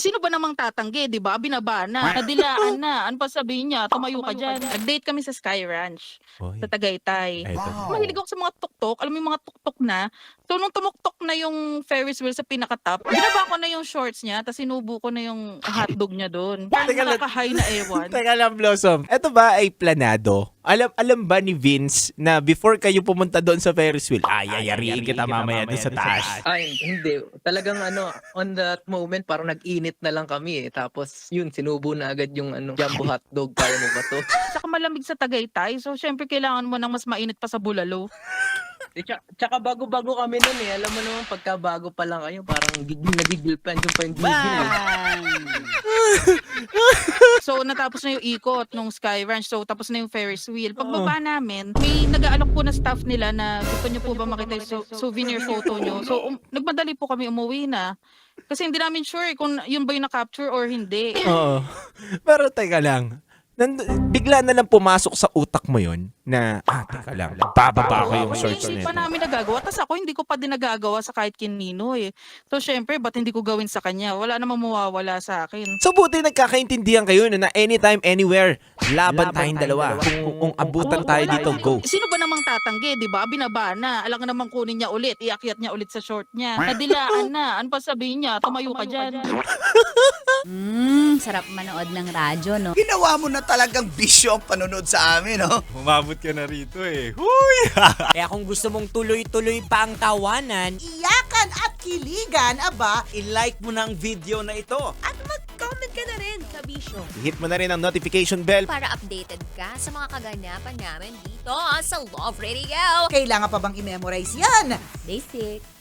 Sino ba namang tatanggi, 'di ba? Binaba na, nadilaan na. Ano pa sabihin niya, tumayo ka diyan. Nag-date kami sa Sky Ranch sa Uy, Tagaytay. eto. Mahilig ako sa mga tuktok, alam mo yung mga tuktok na. So nung tumuktok na yung Ferris wheel sa pinaka-top, binaba ko na yung shorts niya, tapos sinubo ko na yung hotdog niya doon. Parang Teka lang. nakaka-high na ewan. Teka lang, Blossom. Ito ba ay planado? Alam ba ni Vince na before kayo pumunta doon sa Ferris wheel, yayariin kita mamaya doon sa taas? Ay, hindi. Talagang on that moment parang nag-init na lang kami eh. Tapos yun, sinubo na agad yung jumbo hotdog. Kaya mo ba to? Saka malamig sa Tagaytay, so syempre kailangan mo ng mas mainit pa sa bulalo. Tsaka bago-bago kami nun eh. Alam mo naman, pagka bago pa lang kayo, parang gigil na gigil pa. Andiyan pa yung gigil eh. So natapos na yung ikot nung Sky Ranch, so tapos na yung Ferris wheel. Pagbaba namin, may nag-aalok po na staff nila na gusto nyo po ba makita yung souvenir photo nyo. So nagmadali po kami umuwi na. Kasi hindi namin sure kung yun ba yung na-capture or hindi. Oo. Pero teka lang. Bigla na lang pumasok sa utak mo yon na, teka lang, bababa ko yung shorts Hindi nito. pa namin nagagawa. Tapos ako hindi ko pa din nagagawa sa kahit kinino eh. So syempre, ba't hindi ko gawin sa kanya? Wala namang mawawala sa akin. So buti nagkakaintindihan kayo na anytime, anywhere, laban tayong dalawa. Kung abutan tayo dito, go. Sino ba namang tatanggi, di ba? Binaba na. Alam ka namang kunin niya ulit. Iakyat niya ulit sa short niya. Nadilaan na. Ano pa sabihin niya? Tumayo ka dyan. Sarap manood ng radyo, no? Ginawa mo na talagang bisyo ang panonood sa amin, no? Umabot ka na rito eh. Huy! Kaya kung gusto mong tuloy-tuloy pa ang tawanan, Iyakan at kiligan, aba, i-like mo na ang video na ito. At mag-comment ka na rin sa Bisyo Hit mo na rin ang notification bell. para updated ka sa mga kaganapan namin dito sa Love Radio. kailangan pa bang i-memorize yan? Basic.